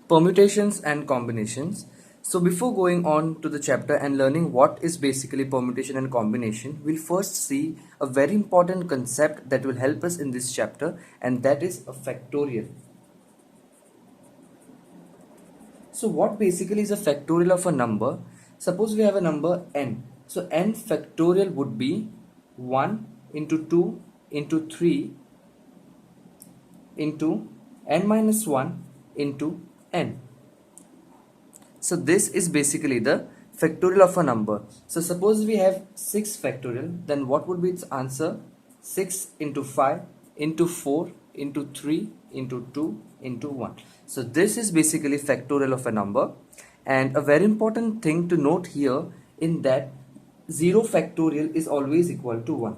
Permutations and combinations. So before going on to the chapter and learning what is basically permutation and combination, we'll first see a very important concept that will help us in this chapter, and that is a factorial. So what basically is a factorial of a number? Suppose we have a number n. So n factorial would be 1 into 2 into 3 into n minus 1 into n. So this is basically the factorial of a number. So suppose we have 6 factorial, then what would be its answer? 6 into 5 into 4 into 3 into 2 into 1. So this is basically factorial of a number. And a very important thing to note here in that 0 factorial is always equal to 1.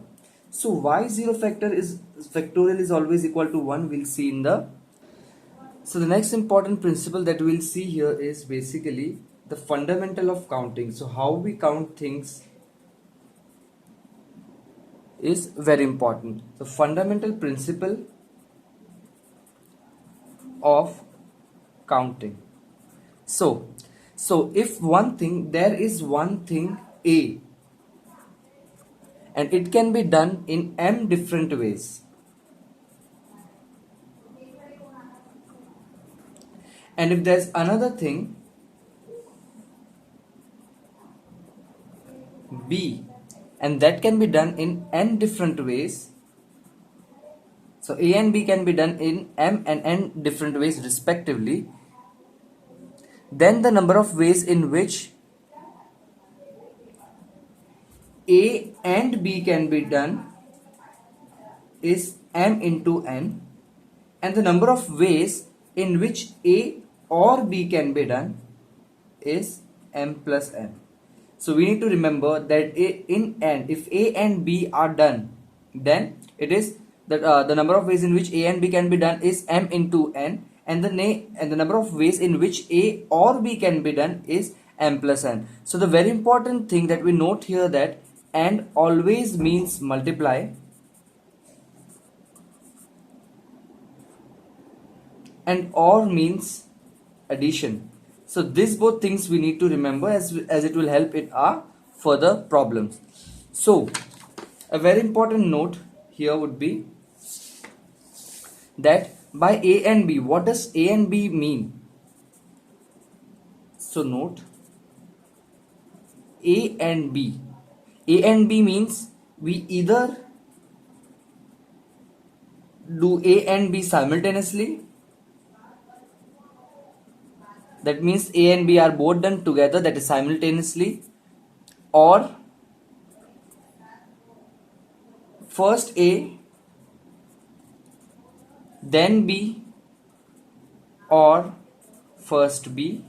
So why 0 factorial is always equal to 1, we'll see in the. So the next important principle that we'll see here is basically the fundamental of counting. So how we count things is very important. The fundamental principle of counting. So if there is one thing A, and it can be done in m different ways. And if there's another thing B, and that can be done in n different ways. So A and B can be done in m and n different ways respectively. Then the number of ways in which A and B can be done is m into n, and the number of ways in which A or B can be done is m plus n. So we need to remember that in n, if A and B are done, then it is that the number of ways in which A and B can be done is m into n, and the number of ways in which A or B can be done is m plus n. So the very important thing that we note here that and always means multiply, and or means addition. So these both things we need to remember as it will help in our further problems. So a very important note here would be that by A and B, what does A and B mean? So note A and B. A and B means we either do A and B simultaneously. That means A and B are both done together, that is simultaneously, or first A, then B, or first B,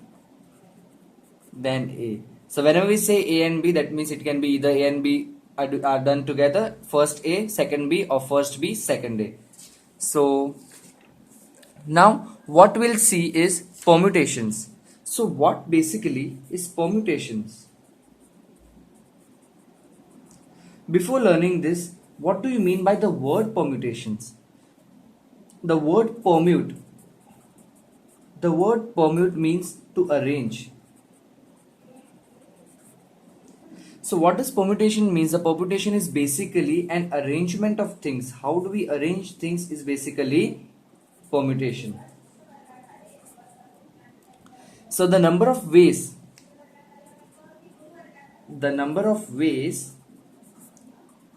then A. So whenever we say A and B, that means it can be either A and B are done together, first A, second B, or first B, second A. So now what we'll see is permutations. So what basically is permutations? Before learning this, what do you mean by the word permutations? The word permute means to arrange. So what does permutation means? The permutation is basically an arrangement of things. How do we arrange things is basically permutation. So the number of ways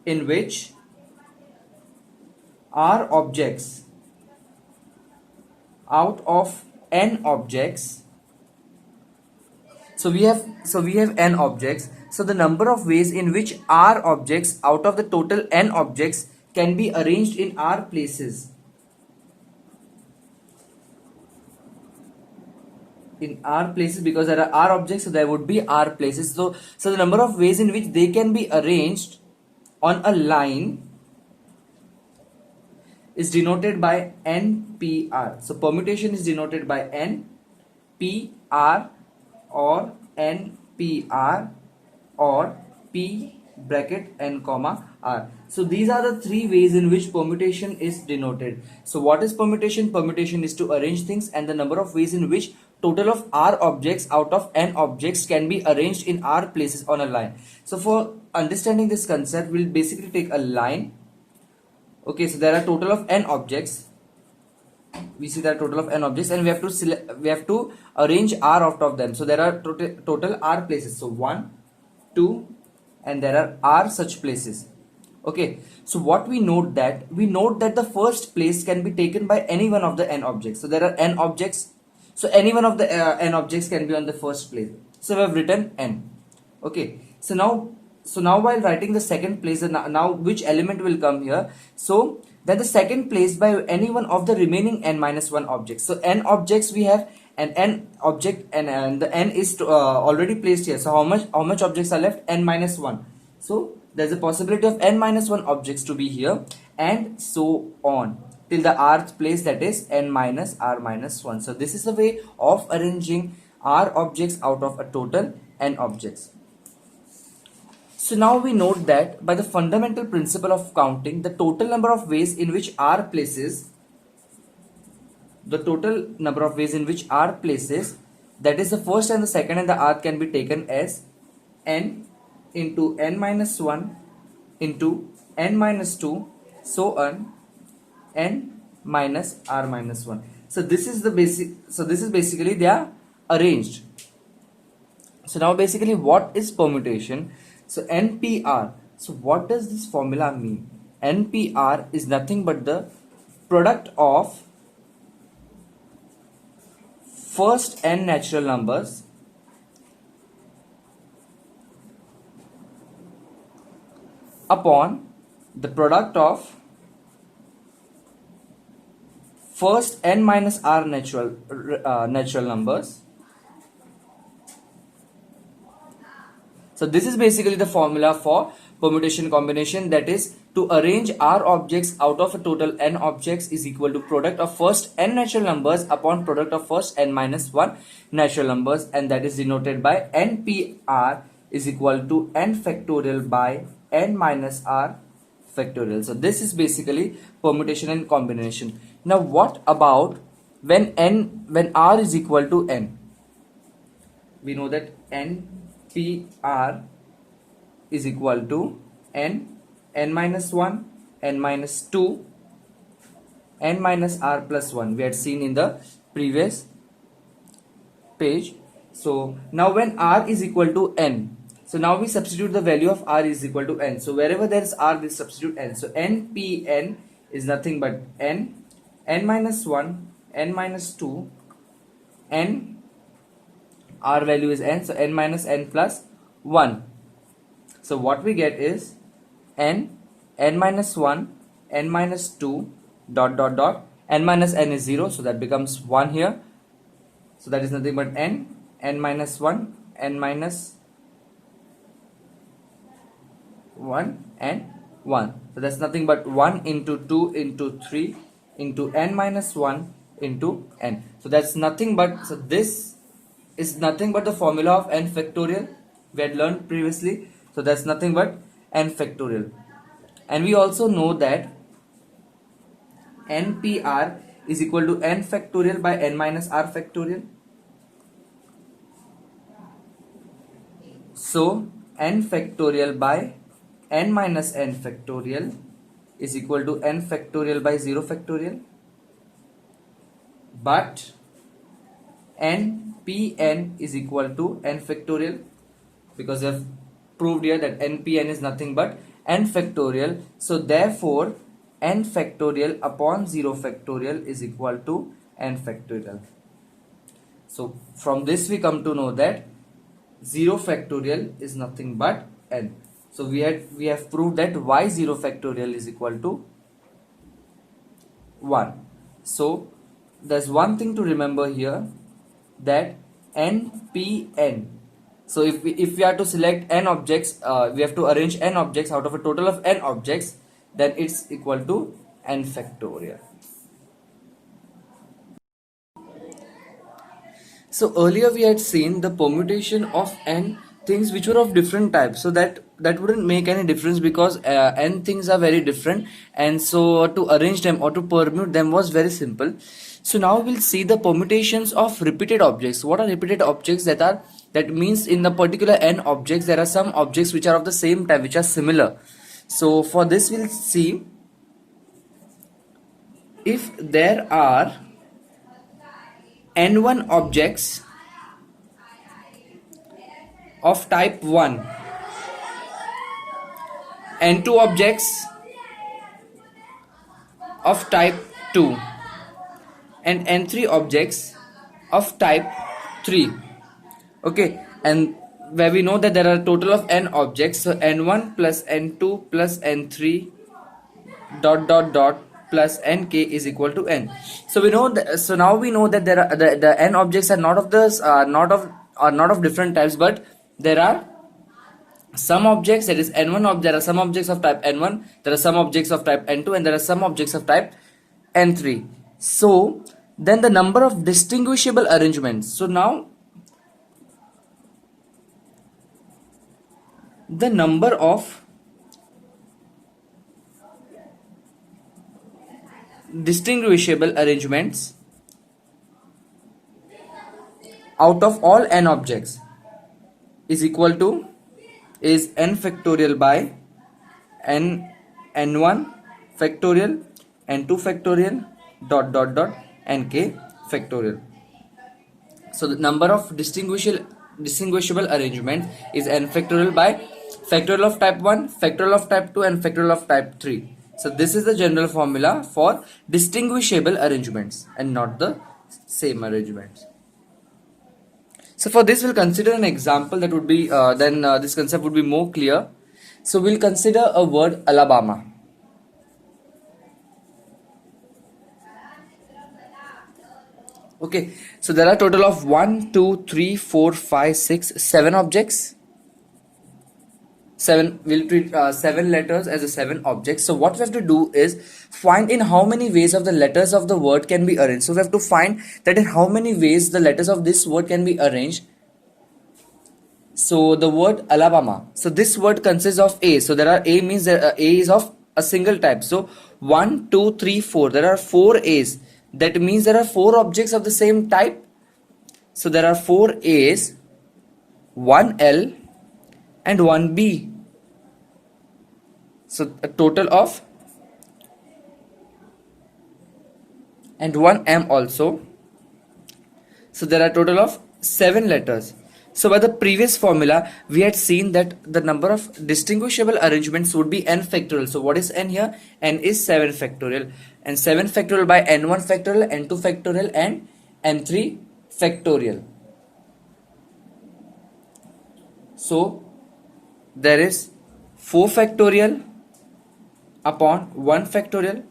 in which R objects out of n objects. So we have n objects. So the number of ways in which R objects out of the total n objects can be arranged in R places. In R places, because there are R objects, so there would be R places. So the number of ways in which they can be arranged on a line is denoted by NPR. So permutation is denoted by NPR or NPR or P bracket n comma r. So these are the three ways in which permutation is denoted. So what is permutation? Permutation is to arrange things, and the number of ways in which total of r objects out of n objects can be arranged in r places on a line. So for understanding this concept, we'll basically take a line. Okay, so there are total of n objects. We see that total of n objects, and we have to arrange r out of them. So there are total r places. So 1, 2, and there are r such places. Okay, so what we note that the first place can be taken by any one of the n objects. So there are n objects, so any one of the n objects can be on the first place. So we have written n. Okay, so now while writing the second place, now which element will come here? So then the second place by any one of the remaining n minus 1 objects. So n objects we have an n object, and the n is already placed here. So how much objects are left? N minus 1. So there's a possibility of n minus 1 objects to be here, and so on till the rth place, that is n minus r minus 1. So this is the way of arranging r objects out of a total n objects. So now we note that by the fundamental principle of counting, the total number of ways in which r places, that is the first and the second and the rth, can be taken as n into n minus 1 into n minus 2, so on, n minus r minus 1. So this is basically they are arranged. So now basically what is permutation? So NPR. So what does this formula mean? NPR is nothing but the product of first n natural numbers upon the product of first n minus r natural numbers. So this is basically the formula for permutation combination, that is to arrange r objects out of a total n objects is equal to product of first n natural numbers upon product of first n minus 1 natural numbers, and that is denoted by NPR is equal to n factorial by n minus r factorial. So this is basically permutation and combination. Now what about when r is equal to n? We know that NPR is equal to n minus 1, n minus 2, n minus r plus 1. We had seen in the previous page. So now when r is equal to n, so now we substitute the value of r is equal to n. So wherever there is r, we substitute n. So npn is nothing but n minus 1, n minus 2, n, r value is n, so n minus n plus 1. So what we get is n minus 1, n minus 2, dot dot dot, n minus n is 0, so that becomes 1 here. So that is nothing but n minus 1, n minus 1 and 1. So that's nothing but 1 into 2 into 3 into n minus 1 into n. So that's nothing but, so this is nothing but the formula of n factorial we had learned previously. So that's nothing but n factorial. And we also know that NPR is equal to n factorial by n minus r factorial. So n factorial by n minus n factorial is equal to n factorial by 0 factorial. But npn is equal to n factorial, because we have proved here that npn is nothing but n factorial. So therefore n factorial upon 0 factorial is equal to n factorial. So from this we come to know that 0 factorial is nothing but n. So we have proved that y 0 factorial is equal to 1. So there's one thing to remember here, that npn. So if we are to select n objects, we have to arrange n objects out of a total of n objects, then it's equal to n factorial. So earlier we had seen the permutation of n things which were of different types, so that wouldn't make any difference because n things are very different, and so to arrange them or to permute them was very simple. So now we'll see the permutations of repeated objects. What are repeated objects? That means in the particular n objects there are some objects which are of the same type, which are similar. So for this we'll see, if there are n1 objects of type 1, n2 objects of type 2, and n3 objects of type 3. Okay, and where we know that there are a total of n objects, so n1 plus n2 plus n3 dot dot dot plus nk is equal to n. So we know that, so now we know that there are the n objects are not of this not of different types, but there are some objects, that is n1 there are some objects of type n1, there are some objects of type n2, and there are some objects of type n3. So then the number of distinguishable arrangements. So now the number of distinguishable arrangements out of all n objects is equal to n factorial by n1 factorial, n2 factorial dot dot dot nk factorial. So the number of distinguishable arrangements is n factorial by factorial of type 1, factorial of type 2, and factorial of type 3. So this is the general formula for distinguishable arrangements and not the same arrangements. So for this we'll consider an example that would be this concept would be more clear. So we'll consider a word Alabama. Okay, so there are total of 1, 2, 3, 4, 5, 6, 7 objects. We'll treat 7 letters as a 7 objects. So what we have to do is find in how many ways of the letters of the word can be arranged. So we have to find that in how many ways the letters of this word can be arranged. So the word Alabama. So this word consists of A. So there are A means A is of a single type. So 1, 2, 3, 4. There are 4 A's. That means there are 4 objects of the same type. So there are 4 A's, 1 L, and 1 B. So a total of, and 1 M also. So there are a total of 7 letters. So by the previous formula we had seen that the number of distinguishable arrangements would be n factorial. So what is n here? N is 7 factorial, and 7 factorial by n1 factorial, n2 factorial, and n3 factorial. So there is 4 factorial upon 1 factorial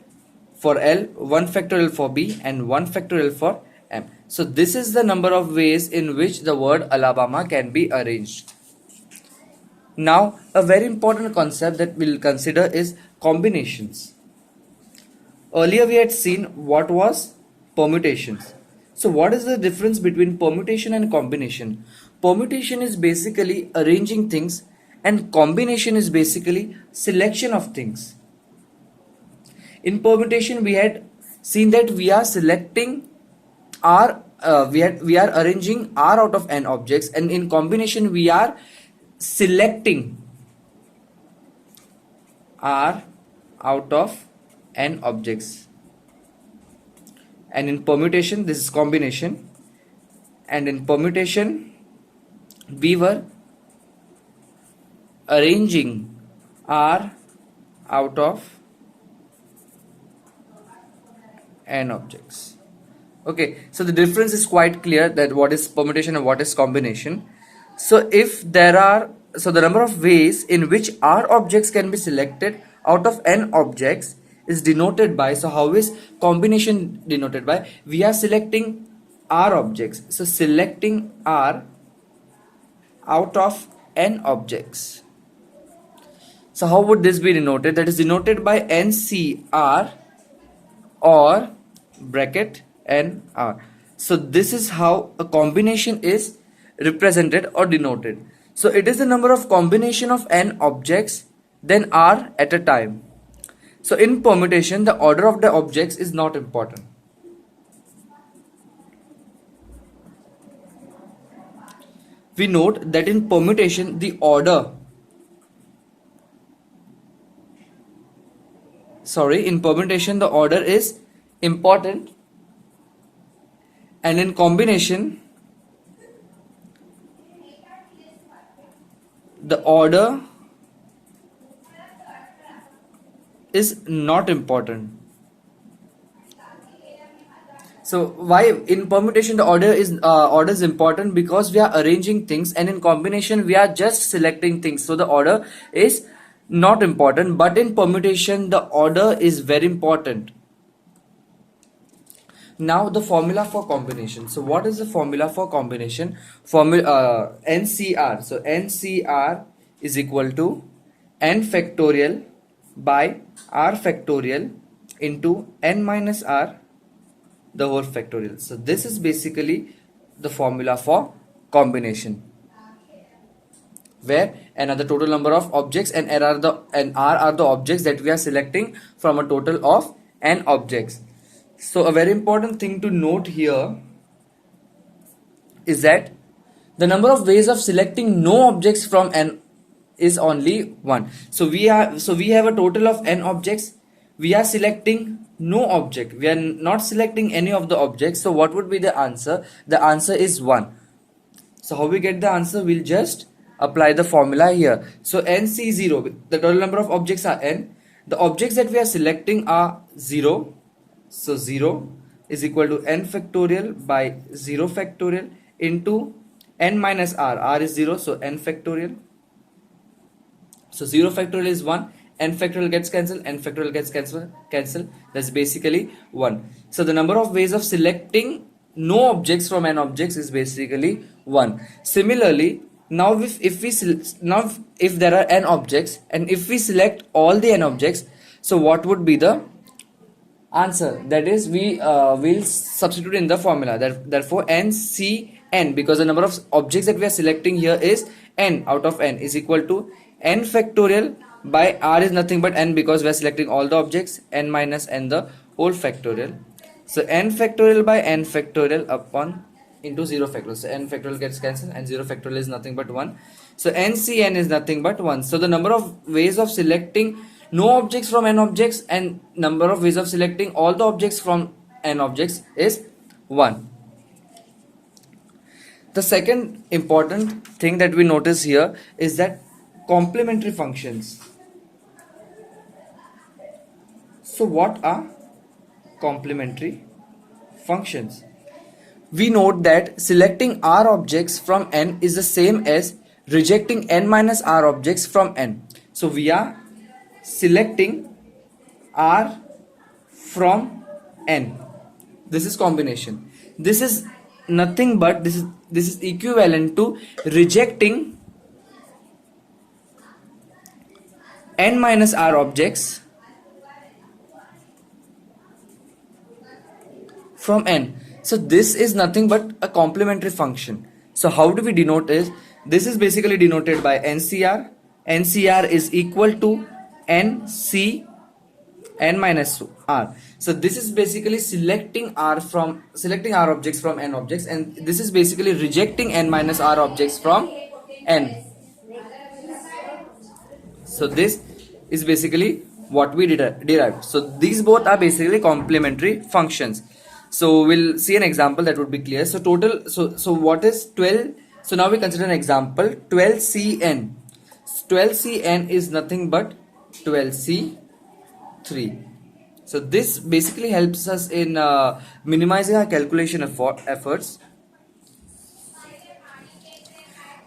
for L, 1 factorial for B, and 1 factorial for M. So this is the number of ways in which the word Alabama can be arranged. Now a very important concept that we'll consider is combinations. Earlier we had seen what was permutations. So what is the difference between permutation and combination? Permutation is basically arranging things, and combination is basically selection of things. In permutation we had seen that we are selecting R, we are arranging R out of n objects, and in combination we are selecting R out of n objects. And in permutation this is combination, and in permutation we were arranging R out of n objects. Okay, so the difference is quite clear, that what is permutation and what is combination. So if there are, so the number of ways in which R objects can be selected out of n objects is denoted by, so how is combination denoted by? We are selecting R objects, so selecting R out of n objects. So how would this be denoted? That is denoted by NCR or bracket NR. So this is how a combination is represented or denoted. So it is the number of combination of n objects then r at a time. So in permutation, the order of the objects is not important. We note that in permutation, the order, in permutation, the order is important, and in combination, the order is not important. So why in permutation the order is important? Because we are arranging things, and in combination we are just selecting things, so the order is not important. But in permutation the order is very important. Now the formula for combination. So what is the formula for combination? Formula NCR. So NCR is equal to n factorial by r factorial into n minus r the whole factorial. So this is basically the formula for combination, where n are the total number of objects and r are the objects that we are selecting from a total of n objects. So a very important thing to note here is that the number of ways of selecting no objects from n is only one. So we have a total of n objects. We are selecting no object. We are not selecting any of the objects. So what would be the answer? The answer is 1. So how we get the answer? We'll just apply the formula here. So NC0, the total number of objects are n. The objects that we are selecting are 0. So 0 is equal to n factorial by 0 factorial into n minus r. R is 0, so n factorial. So 0 factorial is 1. N factorial gets cancelled, n factorial gets cancelled. That's basically 1. So the number of ways of selecting no objects from n objects is basically 1. Similarly, now if there are n objects and if we select all the n objects, so what would be the answer? That is, we will substitute in the formula. Therefore NCN, because the number of objects that we are selecting here is n out of n, is equal to n factorial by r is nothing but n, because we are selecting all the objects, n minus n the whole factorial. So n factorial by n factorial upon into 0 factorial. So n factorial gets cancelled and 0 factorial is nothing but 1. So NCN is nothing but 1. So the number of ways of selecting no objects from n objects and number of ways of selecting all the objects from n objects is 1. The second important thing that we notice here is that complementary functions. So what are complementary functions? We note that selecting r objects from n is the same as rejecting n minus r objects from n. So we are selecting r from n. This is combination. This is nothing but this is equivalent to rejecting n minus r objects from n. So this is nothing but a complementary function. So how do we denote it? This is basically denoted by NCR. NCR is equal to NC n minus r. So this is basically selecting r objects from n objects, and this is basically rejecting n minus r objects from n. So this is basically what we derived. So these both are basically complementary functions. So we'll see an example that would be clear. So total, so what is 12? So now we consider an example. 12cn. 12cn is nothing but 12c3. So this basically helps us in minimizing our calculation efforts.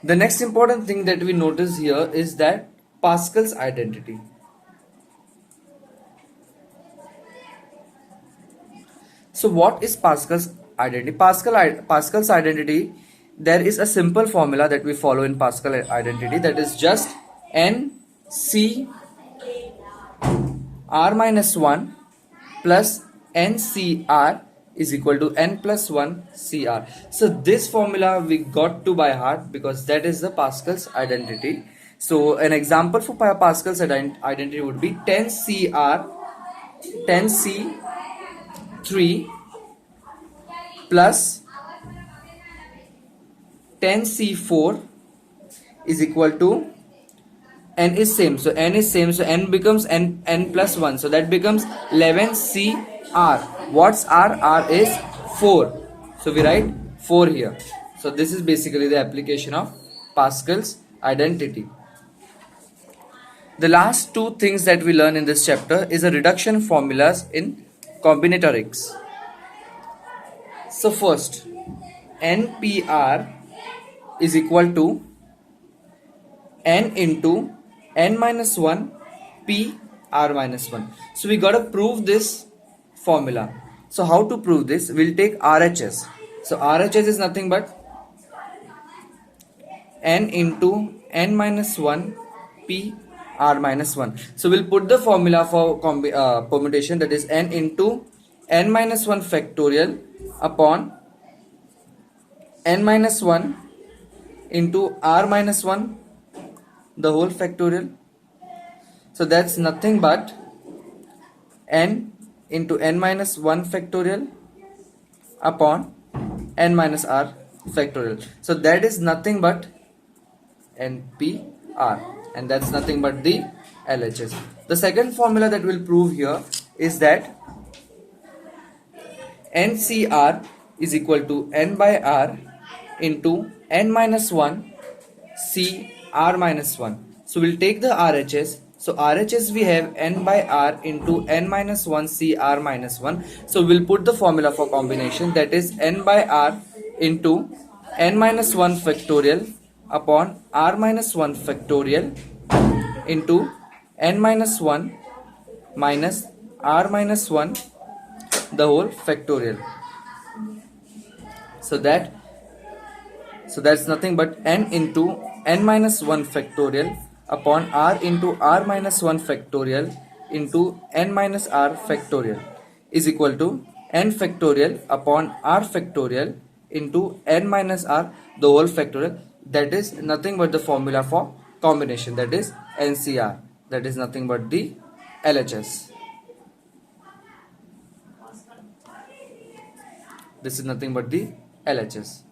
The next important thing that we notice here is that Pascal's identity. So what is Pascal's identity? Pascal's identity, there is a simple formula that we follow in Pascal identity, that is just NC r minus 1 plus NCR is equal to n plus 1 CR. So this formula we got to by heart because that is the Pascal's identity. So an example for Pascal's identity would be 10 CR 10 C3 plus 10 C4 is equal to n is same, so n is same, so n becomes n plus 1, so that becomes 11 CR. What's R is 4, so we write 4 here. So this is basically the application of Pascal's identity. The last two things that we learn in this chapter is a reduction formulas in combinatorics. So first, NPR is equal to n into n minus 1 p r minus 1. So we got to prove this formula. So how to prove this? We'll take RHS. So RHS is nothing but n into n minus 1 p r minus 1. So we'll put the formula for permutation, that is n into n minus 1 factorial upon n minus 1 into r minus 1 the whole factorial. So that's nothing but n into n minus 1 factorial upon n minus r factorial. So that is nothing but NPR, and that's nothing but the LHS. The second formula that we'll prove here is that NCR is equal to n by r into n minus 1 CR minus 1. So we'll take the RHS. So RHS we have n by r into n minus 1 CR minus 1. So we'll put the formula for combination, that is n by r into n minus 1 factorial upon r minus 1 factorial into n minus 1 minus r minus 1 the whole factorial. So that's nothing but n into n minus 1 factorial upon r into r minus 1 factorial into n minus r factorial is equal to n factorial upon r factorial into n minus r the whole factorial. That is nothing but the formula for combination, that is NCR, that is nothing but the LHS. This is nothing but the LHS.